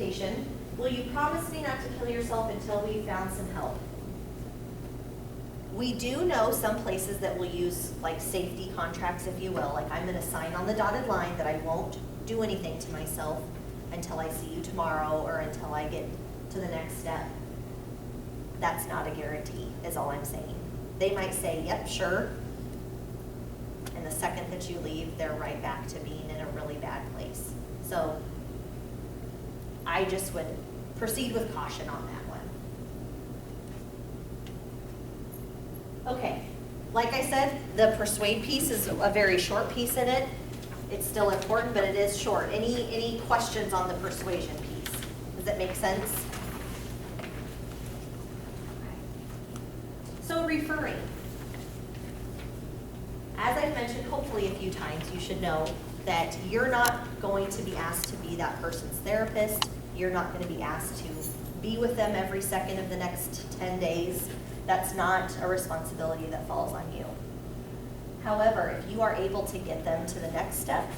temptation. Will you promise me not to kill yourself until we found some help? We do know some places that will use like safety contracts, if you will. Like I'm gonna sign on the dotted line that I won't do anything to myself until I see you tomorrow or until I get to the next step. That's not a guarantee, is all I'm saying. They might say, yep, sure. And the second that you leave, they're right back to being in a really bad place. So I just would proceed with caution on that one. Okay, like I said, the persuade piece is a very short piece in it. It's still important, but it is short. Any questions on the persuasion piece? Does that make sense? So referring. As I've mentioned hopefully a few times, you should know that you're not going to be asked to be that person's therapist. You're not going to be asked to be with them every second of the next 10 days. That's not a responsibility that falls on you. However, if you are able to get them to the next step,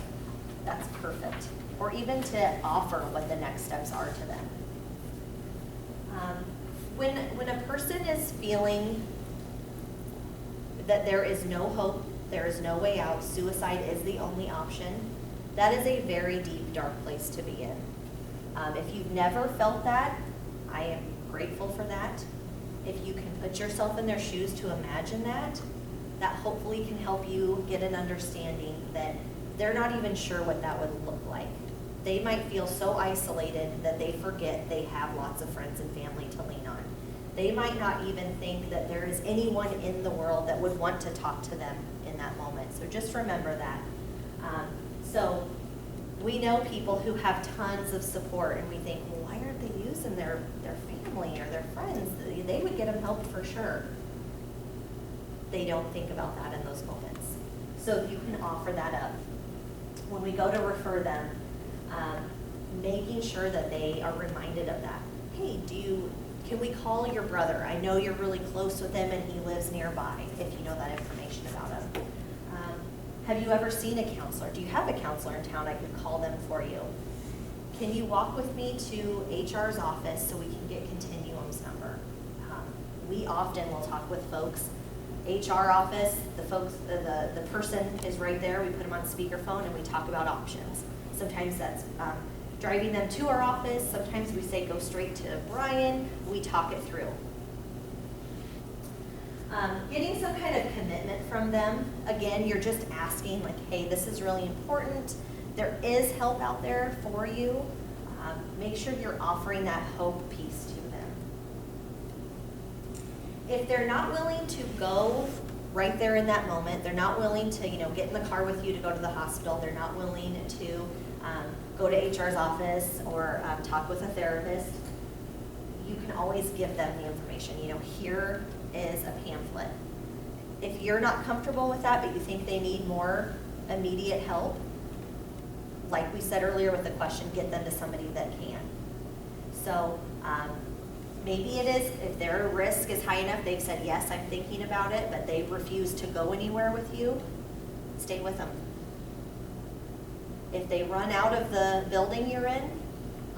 that's perfect. Or even to offer what the next steps are to them. When a person is feeling that there is no hope, there is no way out, suicide is the only option, that is a very deep, dark place to be in. If you've never felt that, I am grateful for that. If you can put yourself in their shoes to imagine that, that hopefully can help you get an understanding that they're not even sure what that would look like. They might feel so isolated that they forget they have lots of friends and family to lean on. They might not even think that there is anyone in the world that would want to talk to them in that moment. So just remember that. So we know people who have tons of support and we think, well, why aren't they using their family or their friends? They would get them help for sure. They don't think about that in those moments. So you can offer that up. When we go to refer them, making sure that they are reminded of that. Hey, can we call your brother? I know you're really close with him and he lives nearby, if you know that information about him. Have you ever seen a counselor? Do you have a counselor in town? I could call them for you. Can you walk with me to HR's office so we can get Continuum's number? We often will talk with folks. HR office, the person is right there. We put them on speakerphone and we talk about options. Sometimes that's driving them to our office. Sometimes we say go straight to Brian. We talk it through. Getting some kind of commitment from them. Again, you're just asking like, hey, this is really important. There is help out there for you. Make sure you're offering that hope piece to them. If they're not willing to go right there in that moment, they're not willing to get in the car with you to go to the hospital, they're not willing to go to HR's office or talk with a therapist, you can always give them the information. Here is a pamphlet. If you're not comfortable with that, but you think they need more immediate help, like we said earlier with the question, get them to somebody that can. So maybe it is, if their risk is high enough, they've said, yes, I'm thinking about it, but they refuse to go anywhere with you, stay with them. If they run out of the building you're in,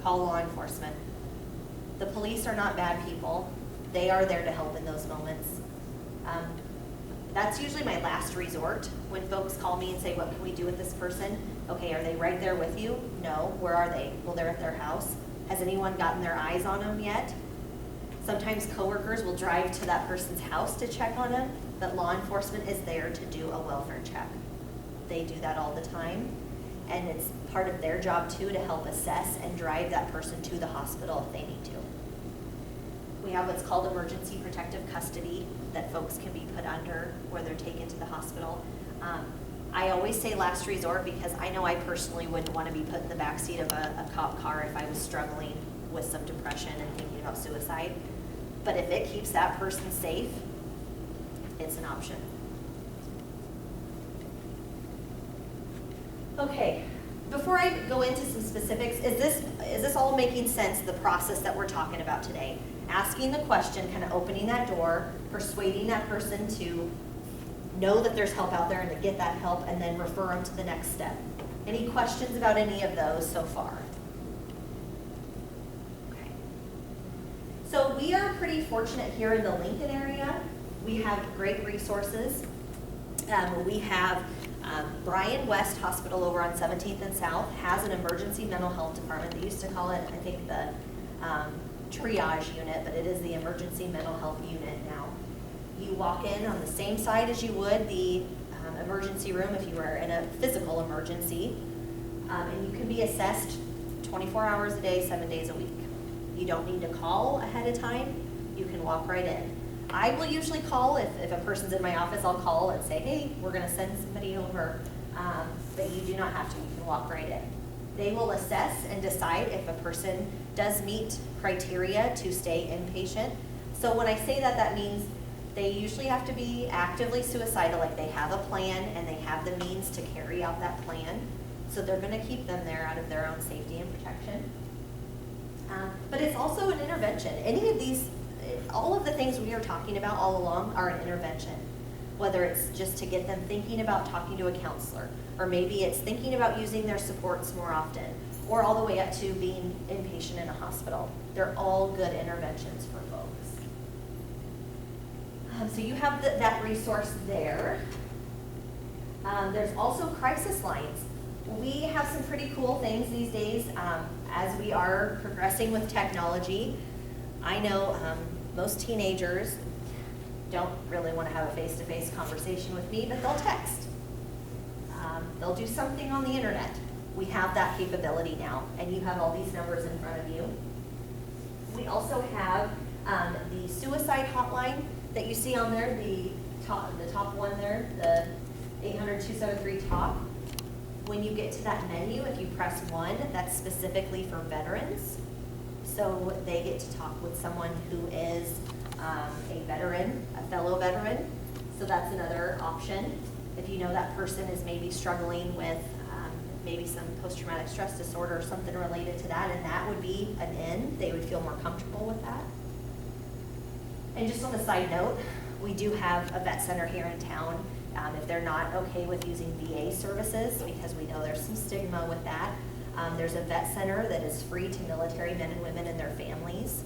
call law enforcement. The police are not bad people. They are there to help in those moments. That's usually my last resort when folks call me and say, what can we do with this person? Okay, are they right there with you? No. Where are they? Well, they're at their house. Has anyone gotten their eyes on them yet? Sometimes coworkers will drive to that person's house to check on them, but law enforcement is there to do a welfare check. They do that all the time, and it's part of their job too to help assess and drive that person to the hospital if they need to. We have what's called emergency protective custody that folks can be put under where they're taken to the hospital. I always say last resort because I know I personally wouldn't want to be put in the backseat of a cop car if I was struggling with some depression and thinking about suicide. But if it keeps that person safe, it's an option. Okay, before I go into some specifics, is this all making sense, the process that we're talking about today? Asking the question, kind of opening that door, persuading that person to know that there's help out there and to get that help, and then refer them to the next step. Any questions about any of those so far? we are pretty fortunate here in the Lincoln area. We have great resources. We have Bryan West Hospital over on 17th and South has an emergency mental health department. They used to call it, I think, the triage unit, but it is the emergency mental health unit now. You walk in on the same side as you would the emergency room if you were in a physical emergency, and you can be assessed 24 hours a day, 7 days a week. You don't need to call ahead of time. You can walk right in. I will usually call if a person's in my office. I'll call and say, hey, we're going to send somebody over, but you do not have to. You can walk right in. They will assess and decide if a person does meet criteria to stay inpatient. So when I say that, that means they usually have to be actively suicidal, like they have a plan and they have the means to carry out that plan. So they're going to keep them there out of their own safety and protection. But it's also an intervention. Any of these, all of the things we are talking about all along are an intervention. Whether it's just to get them thinking about talking to a counselor, or maybe it's thinking about using their supports more often, or all the way up to being inpatient in a hospital. They're all good interventions for folks. So you have that resource there. There's also crisis lines. We have some pretty cool things these days as we are progressing with technology. I know most teenagers don't really want to have a face-to-face conversation with me, but they'll text. They'll do something on the internet. We have that capability now, and you have all these numbers in front of you. We also have the suicide hotline that you see on there, the top one there, the 800-273-TALK. When you get to that menu, if you press 1, that's specifically for veterans. So they get to talk with someone who is a veteran, a fellow veteran. So that's another option. If you know that person is maybe struggling with maybe some post-traumatic stress disorder or something related to that, and that would be an in, they would feel more comfortable with that. And just on a side note, we do have a vet center here in town. If they're not okay with using VA services, because we know there's some stigma with that, there's a vet center that is free to military men and women and their families.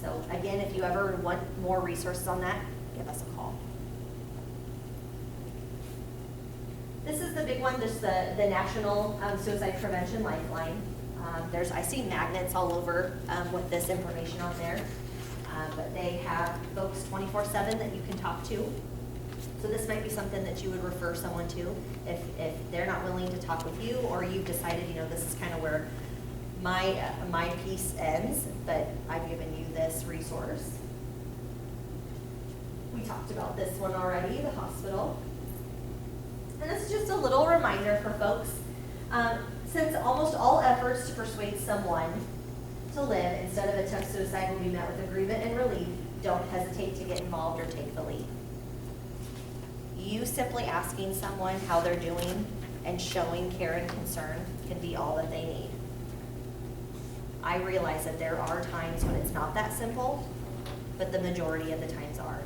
So again, if you ever want more resources on that, give us a call. This is the big one, just the National Suicide Prevention Lifeline. I see magnets all over with this information on there, but they have folks 24/7 that you can talk to. So this might be something that you would refer someone to if they're not willing to talk with you, or you've decided, this is kind of where my piece ends, but I've given you this resource. We talked about this one already, the hospital. And this is just a little reminder for folks. Since almost all efforts to persuade someone to live instead of attempt suicide will be met with agreement and relief, don't hesitate to get involved or take the lead. You simply asking someone how they're doing and showing care and concern can be all that they need. I realize that there are times when it's not that simple, but the majority of the times are.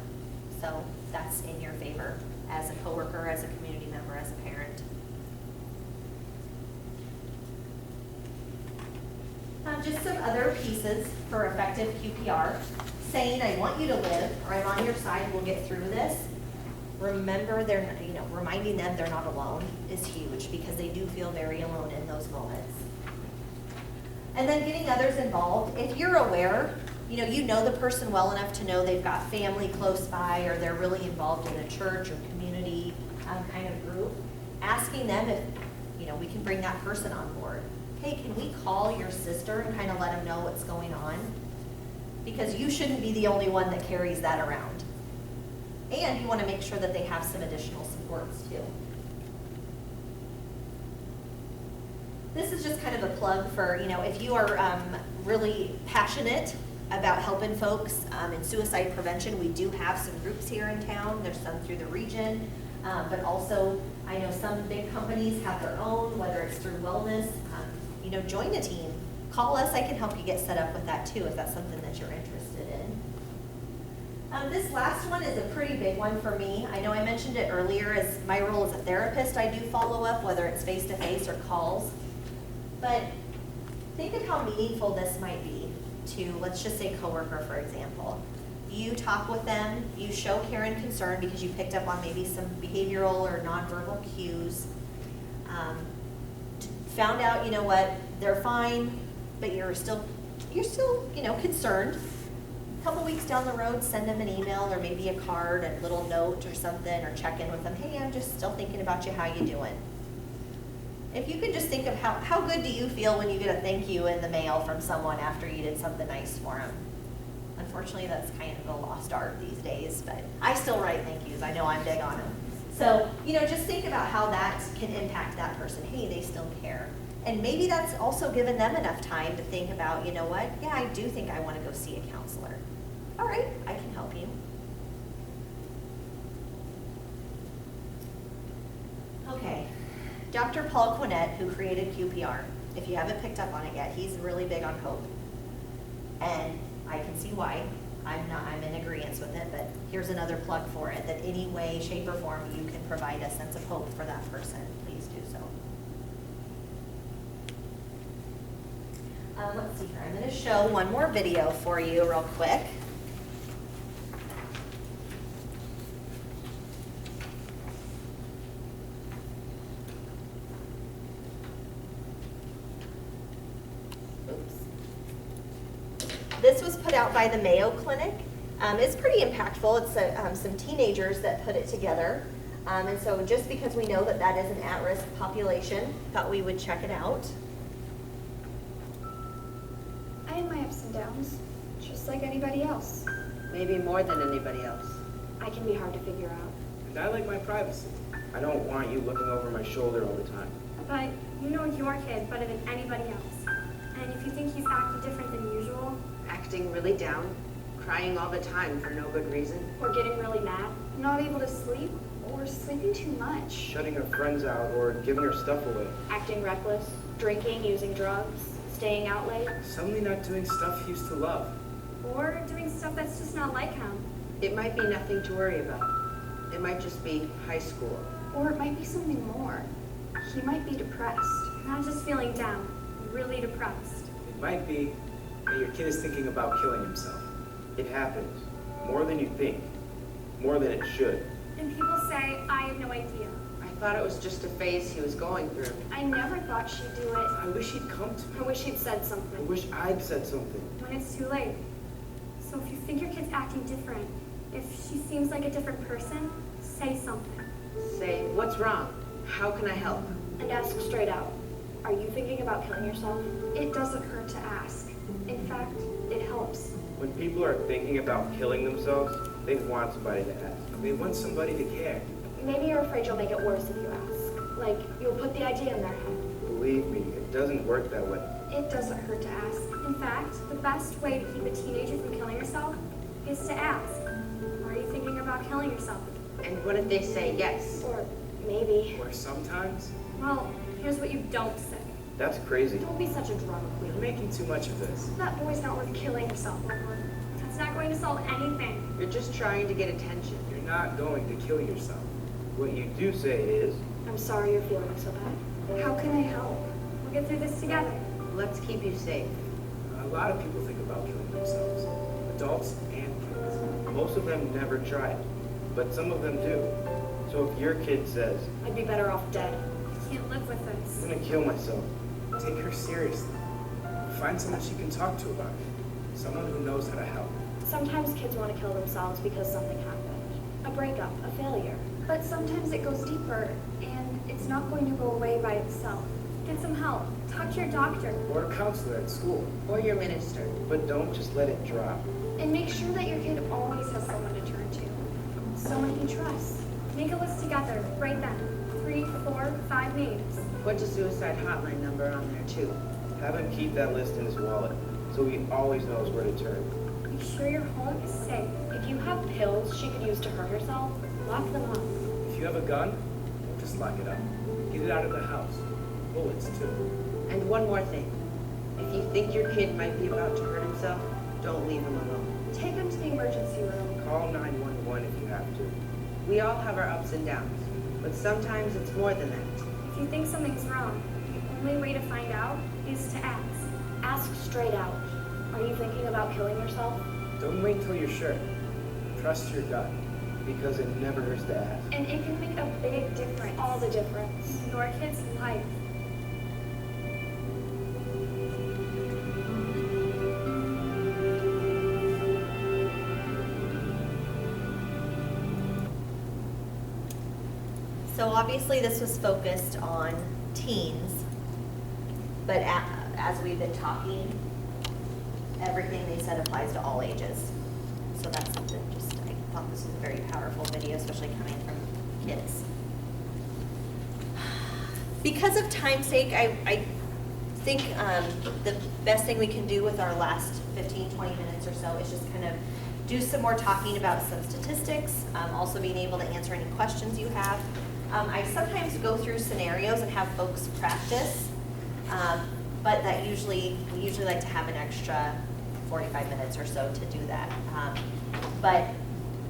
So that's in your favor as a coworker, as a community member, as a parent. Just some other pieces for effective QPR. Saying, I want you to live, or I'm on your side, we'll get through this. Remember, reminding them they're not alone is huge, because they do feel very alone in those moments. And then getting others involved. If you're aware, you know the person well enough to know they've got family close by, or they're really involved in a church or community kind of group, asking them if we can bring that person on board. Hey, can we call your sister and kind of let them know what's going on? Because you shouldn't be the only one that carries that around. And you want to make sure that they have some additional supports too. This is just kind of a plug for, if you are really passionate about helping folks in suicide prevention, we do have some groups here in town. There's some through the region, but also I know some big companies have their own, whether it's through wellness. Join a team. Call us. I can help you get set up with that too if that's something that you're interested in. This last one is a pretty big one for me. I know I mentioned it earlier. As my role as a therapist, I do follow up, whether it's face-to-face or calls. But think of how meaningful this might be. to, let's just say coworker, for example. You talk with them, you show care and concern because you picked up on maybe some behavioral or nonverbal cues. Found out, you know what, they're fine, but you're still, concerned. A couple weeks down the road, send them an email or maybe a card, a little note or something, or check in with them. Hey, I'm just still thinking about you, how you doing? If you could just think of how good do you feel when you get a thank you in the mail from someone after you did something nice for them? Unfortunately, that's kind of a lost art these days, but I still write thank yous. I know I'm big on them. So, just think about how that can impact that person. Hey, they still care. And maybe that's also given them enough time to think about, you know what, yeah, I do think I want to go see a counselor. All right, I can help you. Okay, Dr. Paul Quinnett, who created QPR, if you haven't picked up on it yet, he's really big on hope. And I can see why. I'm in agreement with it, but here's another plug for it, that any way, shape, or form you can provide a sense of hope for that person, please do so. Let's see here, I'm going to show one more video for you real quick. This was put out by the Mayo Clinic. It's pretty impactful. It's some teenagers that put it together. And so just because we know that is an at-risk population, thought we would check it out. I have my ups and downs, just like anybody else. Maybe more than anybody else. I can be hard to figure out. And I like my privacy. I don't want you looking over my shoulder all the time. But you know your kid better than anybody else. And if you think he's acting different than usual, Acting really down, crying all the time for no good reason. Or getting really mad, not able to sleep, or sleeping too much. Shutting her friends out or giving her stuff away. Acting reckless, drinking, using drugs, staying out late. Suddenly not doing stuff he used to love. or doing stuff that's just not like him. It might be nothing to worry about. It might just be high school. Or it might be something more. He might be depressed. Not just feeling down, really depressed. It might be that your kid is thinking about killing himself. It happens. More than you think. More than it should. And people say, I have no idea. I thought it was just a phase he was going through. I never thought she'd do it. I wish he'd come to I me. wish he'd said I something. wish I'd said something. When it's too late. So if you think your kid's acting different, if she seems like a different person, say something. Say, what's wrong? How can I help? And ask straight out. Are you thinking about killing yourself? It doesn't hurt to ask. In fact, it helps. When people are thinking about killing themselves, they want somebody to ask. They want somebody to care. Maybe you're afraid you'll make it worse if you ask. Like, you'll put the idea in their head. Believe me, it doesn't work that way. It doesn't hurt to ask. In fact, the best way to keep a teenager from killing herself is to ask, are you thinking about killing yourself? And what if they say yes? Or maybe. Or sometimes, Well, here's what you don't say. that's crazy. Don't be such a drama You're queen. making too much of this. That boy's not worth killing himself over. That's not going to solve anything. You're just trying to get attention. You're not going to kill yourself. What you do say is, I'm sorry you're feeling so bad. How can I help? We'll get through this together. Let's keep you safe. a lot of people think about killing themselves. Adults and kids. Most of them never try it, but some of them do. So if your kid says, I'd be better off dead. I can't live with this. I'm gonna kill myself, take her seriously. Find someone she can talk to about it. Someone who knows how to help. Sometimes kids want to kill themselves because something happened. A breakup, a failure. But sometimes it goes deeper, and it's not going to go away by itself. Get some help. Talk to your doctor. Or a counselor at school. Or your minister. But don't just let it drop. And make sure that your kid always has someone to turn to. Someone he trusts. Make a list together, right then. 3, 4, 5 names. Put a suicide hotline number on there too. Have him keep that list in his wallet, so he always knows where to turn. Make sure your home is safe. If you have pills she could use to hurt herself, lock them up. If you have a gun, just lock it up. Get it out of the house. Bullets, too. And one more thing. If you think your kid might be about to hurt himself, don't leave him alone. Take him to the emergency room. Call 911 if you have to. We all have our ups and downs, but sometimes it's more than that. If you think something's wrong, the only way to find out is to ask. Ask straight out. Are you thinking about killing yourself? Don't wait until you're sure. Trust your gut, because it never hurts to ask. And it can make a big difference. All the difference. Your kid's life. So obviously this was focused on teens, but as we've been talking, everything they said applies to all ages. So that's something I thought this was a very powerful video, especially coming from kids. Because of time's sake, I think the best thing we can do with our last 15, 20 minutes or so is just kind of do some more talking about some statistics, also being able to answer any questions you have. I sometimes go through scenarios and have folks practice, but we usually like to have an extra 45 minutes or so to do that. But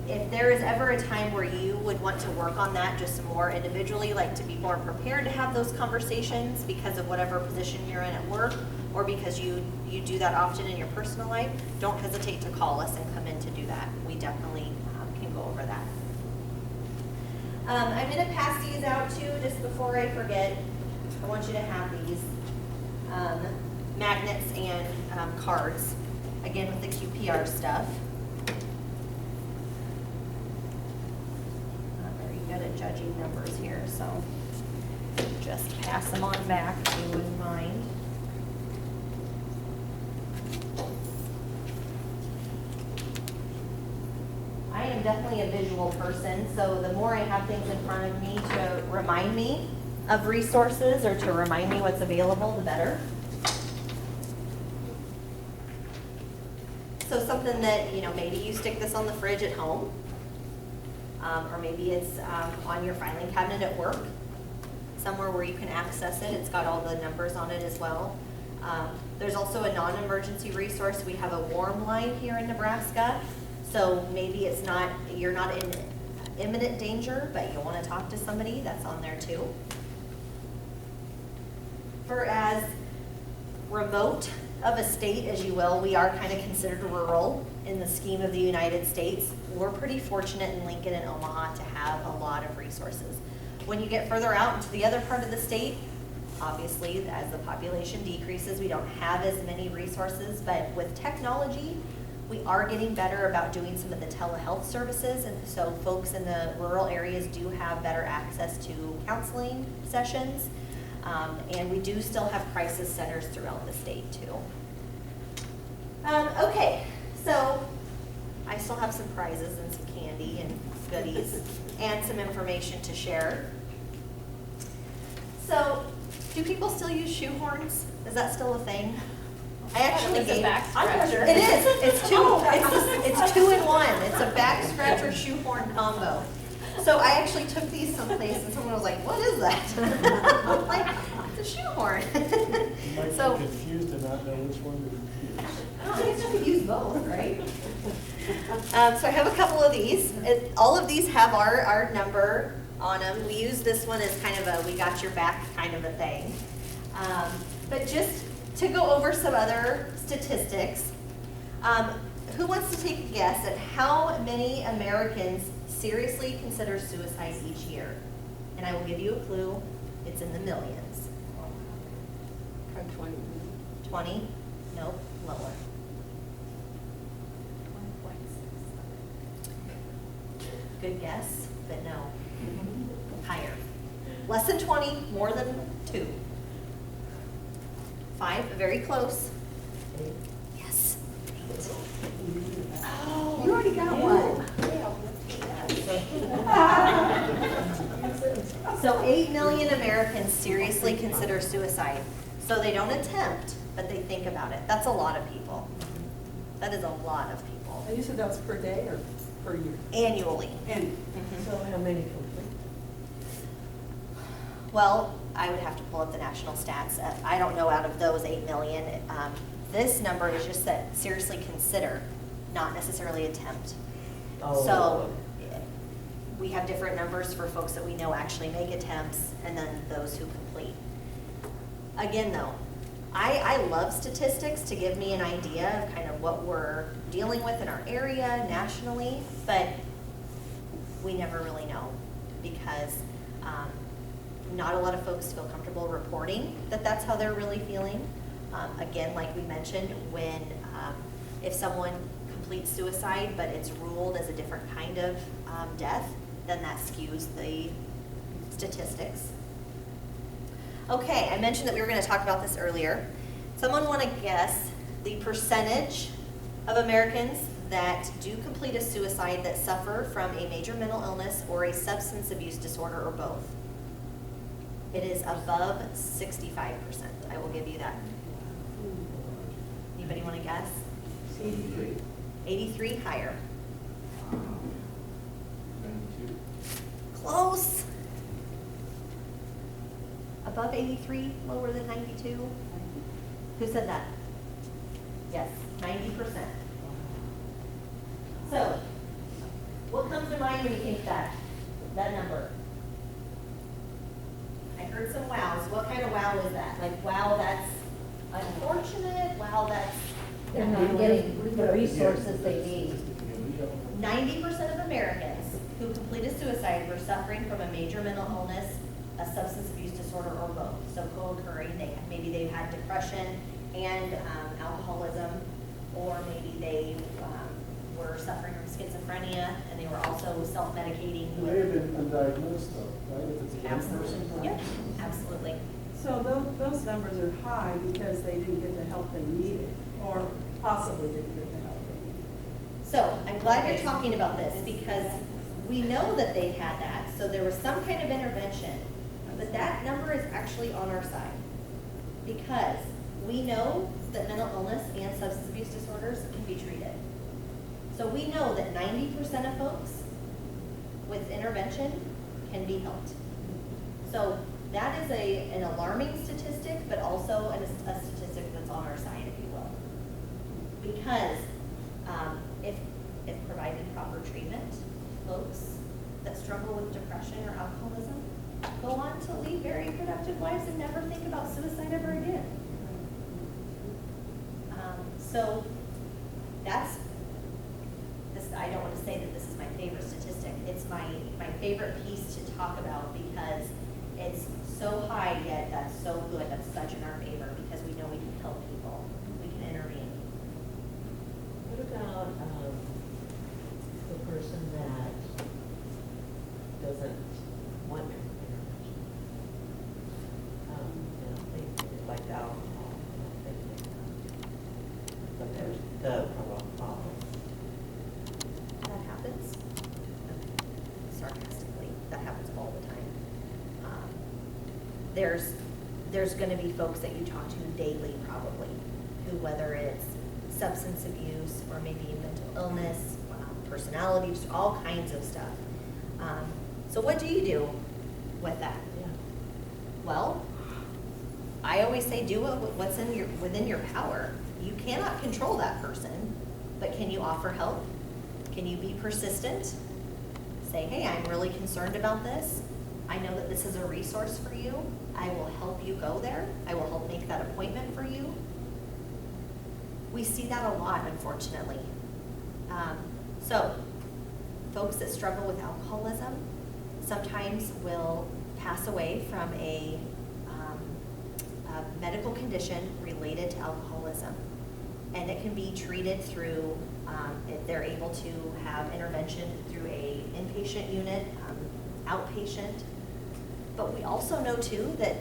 if there is ever a time where you would want to work on that just more individually, like to be more prepared to have those conversations because of whatever position you're in at work, or because you do that often in your personal life, don't hesitate to call us and come in to do that. We definitely can go over that. I'm going to pass these out too, just before I forget. I want you to have these magnets and cards, again with the QPR stuff. Not very good at judging numbers here, so just pass them on back if you wouldn't mind. I am definitely a visual person, so the more I have things in front of me to remind me of resources or to remind me what's available, the better. So something that, maybe you stick this on the fridge at home, or maybe it's on your filing cabinet at work, somewhere where you can access it. It's got all the numbers on it as well. There's also a non-emergency resource. We have a warm line here in Nebraska. So maybe you're not in imminent danger, but you want to talk to somebody, that's on there too. For as remote of a state as you will, we are kind of considered rural in the scheme of the United States. We're pretty fortunate in Lincoln and Omaha to have a lot of resources. When you get further out into the other part of the state, obviously as the population decreases, we don't have as many resources, but with technology, we are getting better about doing some of the telehealth services, and so folks in the rural areas do have better access to counseling sessions, and we do still have crisis centers throughout the state too. Okay, so I still have some prizes and some candy and goodies and some information to share. So, do people still use shoehorns? Is that still a thing? I actually gave. It is. It's two. It's 2 in 1. It's a back scratcher shoehorn combo. So I actually took these someplace, and someone was like, "What is that?" I'm like, "It's a shoehorn." You might So be confused and not know which one to use. I guess you could use both, right? So I have a couple of these. All of these have our number on them. We use this one as kind of a "we got your back" kind of a thing. But just to go over some other statistics, who wants to take a guess at how many Americans seriously consider suicide each year? And I will give you a clue. It's in the millions. 20. 20? Nope, lower. 1.6. Good guess, but no. Higher. Less than 20, more than 2. 5, very close. 8. Yes. 8. Oh, you already got one. So 8 million Americans seriously consider suicide. So they don't attempt, but they think about it. That's a lot of people. That is a lot of people. And you said that's per day or per year? Annually. And so how many complete? Well, I would have to pull up the national stats. I don't know out of those 8 million. This number is just that seriously consider, not necessarily attempt. Oh. So we have different numbers for folks that we know actually make attempts and then those who complete. Again though, I love statistics to give me an idea of kind of what we're dealing with in our area nationally, but we never really know because not a lot of folks feel comfortable reporting that that's how they're really feeling. Again, like we mentioned, when if someone completes suicide but it's ruled as a different kind of death, then that skews the statistics. Okay, I mentioned that we were going to talk about this earlier. Someone want to guess the percentage of Americans that do complete a suicide that suffer from a major mental illness or a substance abuse disorder or both? It is above 65%. I will give you that. Anybody want to guess? 83. 83, higher. 92. Close. Above 83, lower than 92. Who said that? Yes, 90%. So, what comes to mind when you think that number? I heard some wows. What kind of wow is that? Like, wow, that's unfortunate. Wow, that's They're not getting the resources they need. 90% of Americans who completed suicide were suffering from a major mental illness, a substance abuse disorder, or both. So co-occurring, maybe they had depression and alcoholism, or maybe they were suffering from schizophrenia and they were also self-medicating. They have been diagnosed though, right? If it's a young Absolutely. person. Yep, absolutely. So those numbers are high because they didn't get the help they needed, or possibly didn't get the help they needed. So I'm glad you're talking about this because we know that they had that, so there was some kind of intervention, but that number is actually on our side because we know that mental illness and substance abuse disorders can be treated. So we know that 90% of folks with intervention can be helped. So that is an alarming statistic, but also a statistic that's on our side, if you will. Because if provided proper treatment, folks that struggle with depression or alcoholism go on to lead very productive lives and never think about suicide ever again. So that's this. I don't want to say that this is my favorite statistic. It's my favorite piece to talk about because it's so high yet that's so good. That's such in our favor because we know we can help people. We can intervene. What about the person that doesn't want intervention? They like alcohol, but there's the problem. That happens. Sarcastically, that happens all the time. There's going to be folks that you talk to daily, probably, who whether it's substance abuse or maybe mental illness, personality, just all kinds of stuff. So what do you do with that? Yeah. Well, I always say do what's within your power. You cannot control that person, but can you offer help? Can you be persistent? Say, hey, I'm really concerned about this. I know that this is a resource for you. I will help you go there. I will help make that appointment for you. We see that a lot, unfortunately. So, folks that struggle with alcoholism sometimes will pass away from a medical condition related to alcoholism. And it can be treated through, if they're able to have intervention through a inpatient unit, outpatient. But we also know too that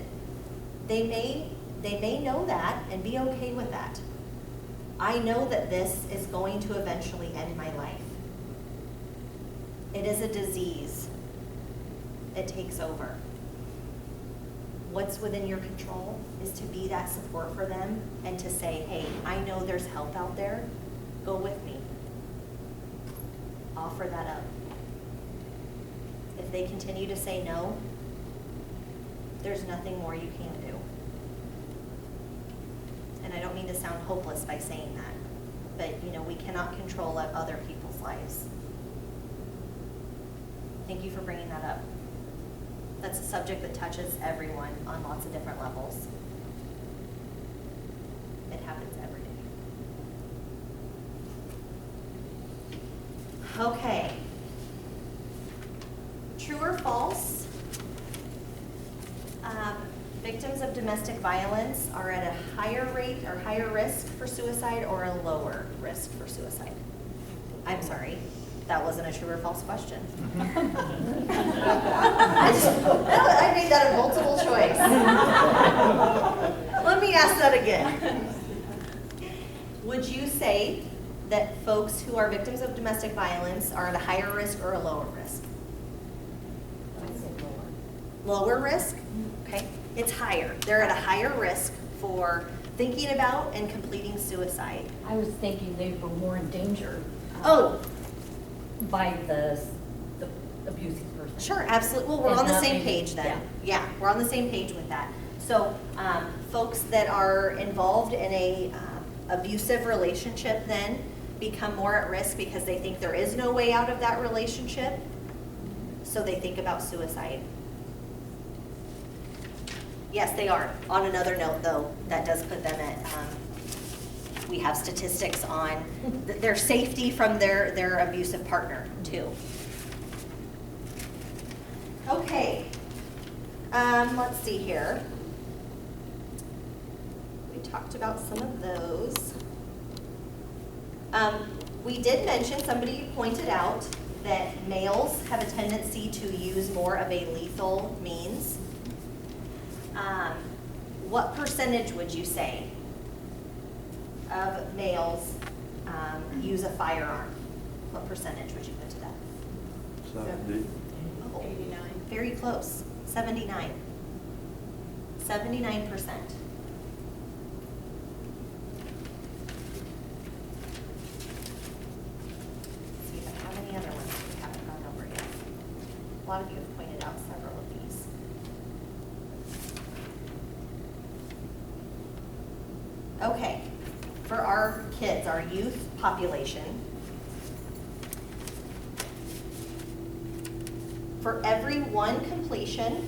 they may know that and be okay with that. I know that this is going to eventually end my life. It is a disease. It takes over. What's within your control is to be that support for them and to say, hey, I know there's help out there. Go with me. Offer that up. If they continue to say no, there's nothing more you can do. And I don't mean to sound hopeless by saying that, but we cannot control other people's lives. Thank you for bringing that up. That's a subject that touches everyone on lots of different levels. It happens every day. Okay. True or false? Victims of domestic violence are at a higher rate or higher risk for suicide or a lower risk for suicide? I'm sorry, that wasn't a true or false question. I made that a multiple choice. Let me ask that again. Would you say that folks who are victims of domestic violence are at a higher risk or a lower risk? Lower risk? Okay. It's higher. They're at a higher risk for thinking about and completing suicide. I was thinking they were more in danger. Oh, By the abusive person. sure, absolutely. Well, we're And on the not same maybe- page then. Yeah, we're on the same page with that. So, folks that are involved in a abusive relationship then become more at risk because they think there is no way out of that relationship. So they think about suicide. Yes, they are. On another note, though, that does put them at, we have statistics on their safety from their abusive partner, too. Okay. Let's see here. We talked about some of those. We did mention, somebody pointed out that males have a tendency to use more of a lethal means. What percentage would you say of males use a firearm? What percentage would you put to that? 70. Oh, 89. very close, 79. 79%. See if I have any other ones that we haven't gone over yet. A lot of you have pointed out several of these. Okay, for our kids, our youth population, for every one completion,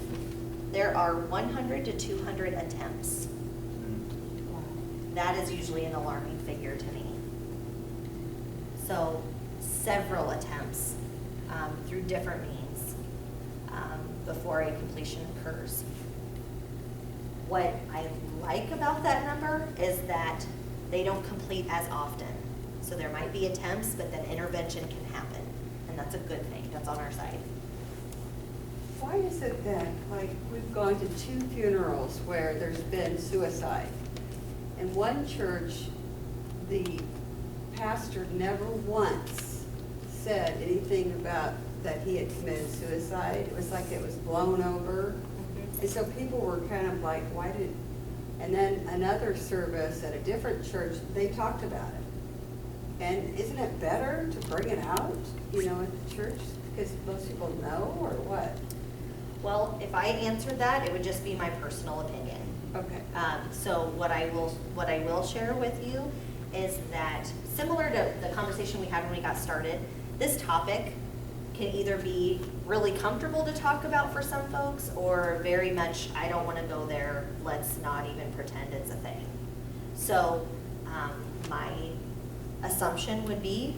there are 100 to 200 attempts. That is usually an alarming figure to me. So several attempts through different means before a completion occurs. What I like about that number is that they don't complete as often. So there might be attempts, but then intervention can happen. And that's a good thing. That's on our side. Why is it that, like, we've gone to 2 funerals where there's been suicide? In one church, the pastor never once said anything about that he had committed suicide. It was like it was blown over. And so people were kind of like, why did, and then another service at a different church, they talked about it. And isn't it better to bring it out, you know, at the church? Because most people know, or what? Well, if I answered that, it would just be my personal opinion. Okay. So what I will share with you is that, similar to the conversation we had when we got started, this topic can either be really comfortable to talk about for some folks, or very much, I don't want to go there, let's not even pretend it's a thing. So my assumption would be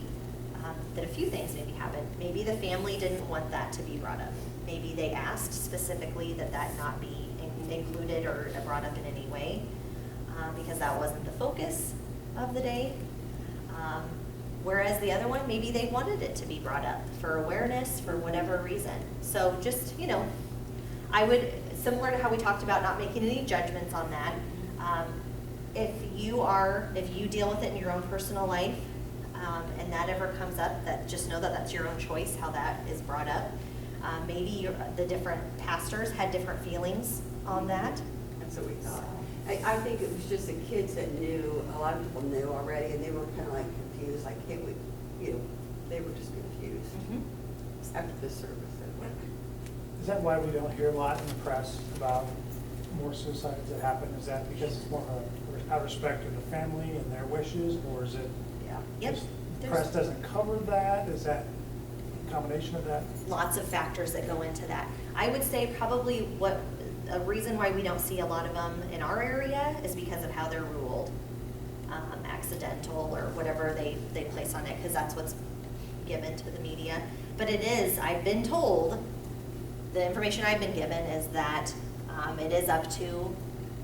that a few things maybe happened. Maybe the family didn't want that to be brought up. Maybe they asked specifically that that not be included or brought up in any way, because that wasn't the focus of the day. Whereas the other one, maybe they wanted it to be brought up for awareness, for whatever reason. So just, you know, I would, similar to how we talked about not making any judgments on that, if you deal with it in your own personal life, and that ever comes up, that just know that that's your own choice how that is brought up. Maybe the different pastors had different feelings on that. That's what we thought. I think it was just the kids that knew, a lot of people knew already, and they were kind of like confused, like, hey, they were just confused after the service. Is that why we don't hear a lot in the press about more suicides that happen? Is that because it's more of out of respect to the family and their wishes, or is it Yep. just the press doesn't cover that? Is that a combination of that? Lots of factors that go into that. I would say probably a reason why we don't see a lot of them in our area is because of how they're ruled. accidental or whatever they place on it, because that's what's given to the media. But it is, I've been told, the information I've been given is that it is up to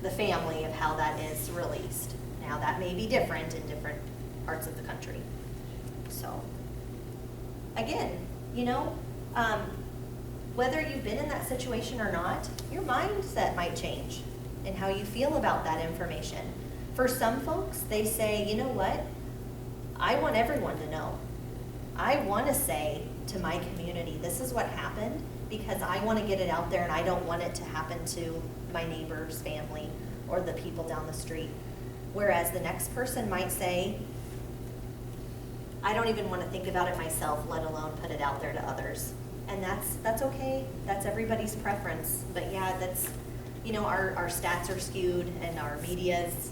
the family of how that is released. Now, that may be different in different parts of the country. So, again, you know, whether you've been in that situation or not, your mindset might change in how you feel about that information. For some folks, they say, you know what? I want everyone to know. I want to say to my community, this is what happened, because I want to get it out there and I don't want it to happen to my neighbor's family or the people down the street. Whereas the next person might say, I don't even want to think about it myself, let alone put it out there to others. And that's okay. That's everybody's preference. But yeah, that's, you know, our stats are skewed and our media's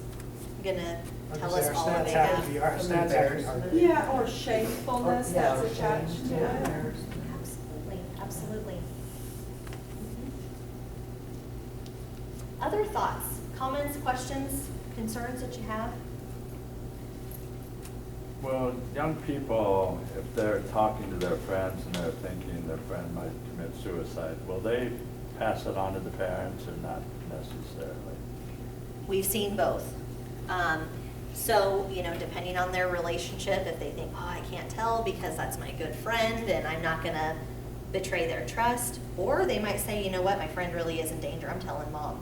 gonna tell us all of it. Our stats actually are. Yeah, or shamefulness Yeah, that's or attached shame, to yeah. it. Absolutely, absolutely. Other thoughts, comments, questions, concerns that you have? Well, young people, if they're talking to their friends and they're thinking their friend might commit suicide, will they pass it on to the parents or not necessarily? We've seen both. So, you know, depending on their relationship, if they think, oh, I can't tell because that's my good friend and I'm not gonna betray their trust, or they might say, you know what, my friend really is in danger, I'm telling mom,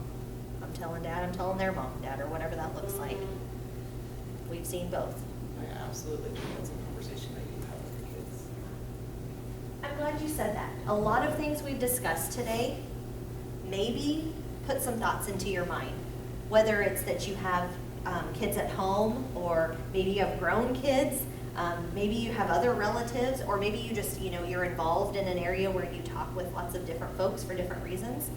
I'm telling dad, I'm telling their mom and dad, or whatever that looks like. We've seen both. I absolutely think that's a conversation that you have with your kids. I'm glad you said that. A lot of things we've discussed today, maybe put some thoughts into your mind. Whether it's that you have kids at home, or maybe you have grown kids, maybe you have other relatives, or maybe you just, you know, you're involved in an area where you talk with lots of different folks for different reasons.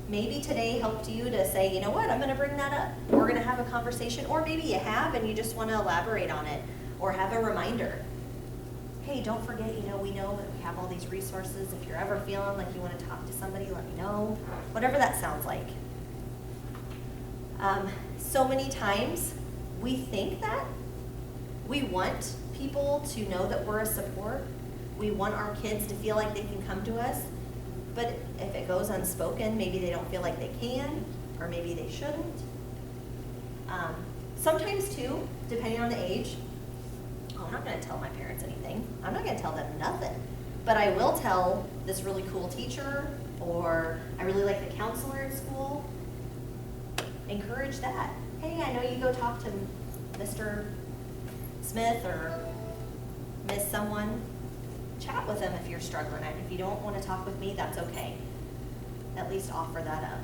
Maybe today helped you to say, you know what, I'm gonna bring that up. We're gonna have a conversation, or maybe you have and you just wanna elaborate on it, or have a reminder. Hey, don't forget, you know, we know that we have all these resources. If you're ever feeling like you wanna talk to somebody, let me know. Whatever that sounds like. So many times we think that we want people to know that we're a support. We want our kids to feel like they can come to us. But if it goes unspoken, maybe they don't feel like they can, or maybe they shouldn't. Sometimes too, depending on the age, I'm not gonna tell my parents anything. I'm not gonna tell them nothing. But I will tell this really cool teacher, or I really like the counselor at school. Encourage that. Hey, I know you go talk to Mr. Smith or Miss someone. Chat with them if you're struggling. And if you don't want to talk with me, that's okay. At least offer that up,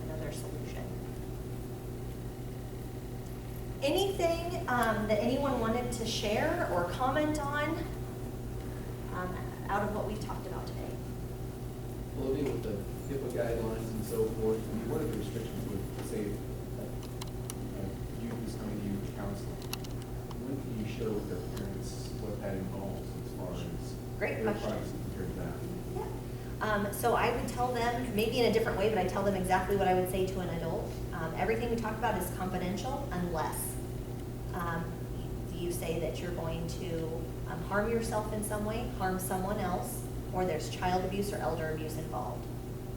another solution. Anything that anyone wanted to share or comment on out of what we've talked about today? Well, with the HIPAA guidelines and so forth, I mean, one of the restrictions would say youth is coming to you for counseling. When can you share with their parents what that involves as far as Great their question. privacy compared to that? Yeah. So I would tell them, maybe in a different way, but I tell them exactly what I would say to an adult. Everything we talk about is confidential unless you say that you're going to harm yourself in some way, harm someone else, or there's child abuse or elder abuse involved.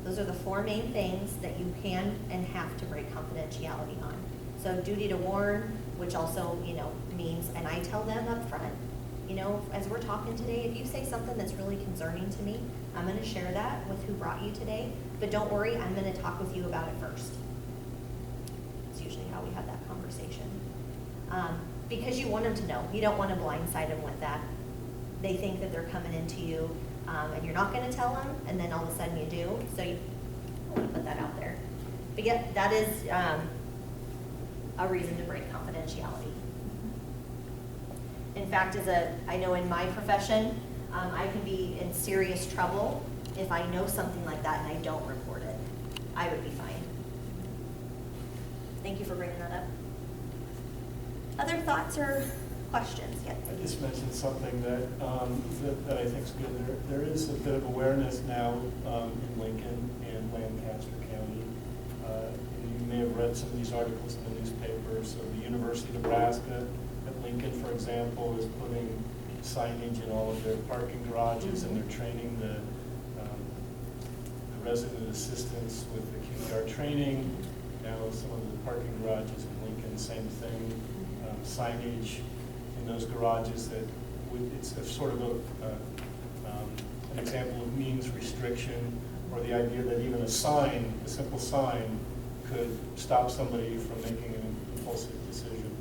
Those are the four main things that you can and have to break confidentiality on. So duty to warn, which also, you know, means, and I tell them up front, you know, as we're talking today, if you say something that's really concerning to me, I'm going to share that with who brought you today, but don't worry, I'm going to talk with you about it first. It's usually how we have that conversation. Because you want them to know. You don't want to blindside them with that. They think that they're coming into you, and you're not going to tell them, and then all of a sudden you do. So you want to put that out there. But yeah, that is a reason to break confidentiality. In fact, I know in my profession, I can be in serious trouble if I know something like that and I don't report it. I would be fine. Thank you for bringing that up. Other thoughts or questions? Yes. I just mentioned something that I think is good. There is a bit of awareness now in Lincoln and Lancaster County. You may have read some of these articles in the newspaper. So the University of Nebraska at Lincoln, for example, is putting signage in all of their parking garages, and they're training the resident assistants with the QPR training. Now some of the parking garages in Lincoln, same thing, signage in those garages that it's a sort of an example of means restriction, or the idea that even a sign, a simple sign, could stop somebody from making an impulsive decision.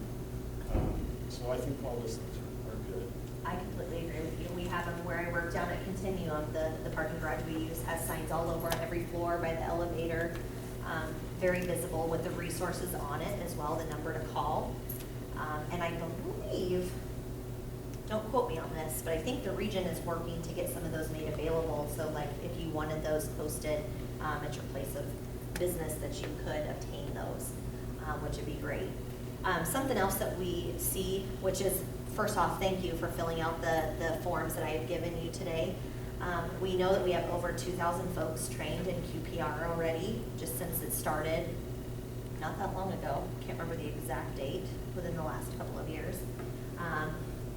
So I think all those things are good. I completely agree with you. We have them where I work down at Continuum. The parking garage we use has signs all over on every floor by the elevator, very visible with the resources on it as well, the number to call. And I believe, don't quote me on this, but I think the region is working to get some of those made available. So like if you wanted those posted at your place of business, that you could obtain those, which would be great. Something else that we see, which is, first off, thank you for filling out the forms that I have given you today. We know that we have over 2,000 folks trained in QPR already, just since it started not that long ago. Can't remember the exact date, within the last couple of years.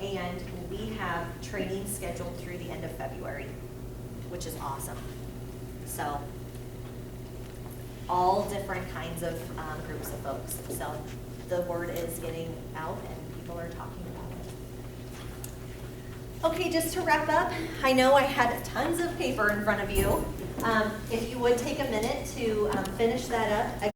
And we have training scheduled through the end of February, which is awesome. So all different kinds of groups of folks. So the word is getting out and people are talking about it. Okay, just to wrap up, I know I had tons of paper in front of you. If you would take a minute to finish that up.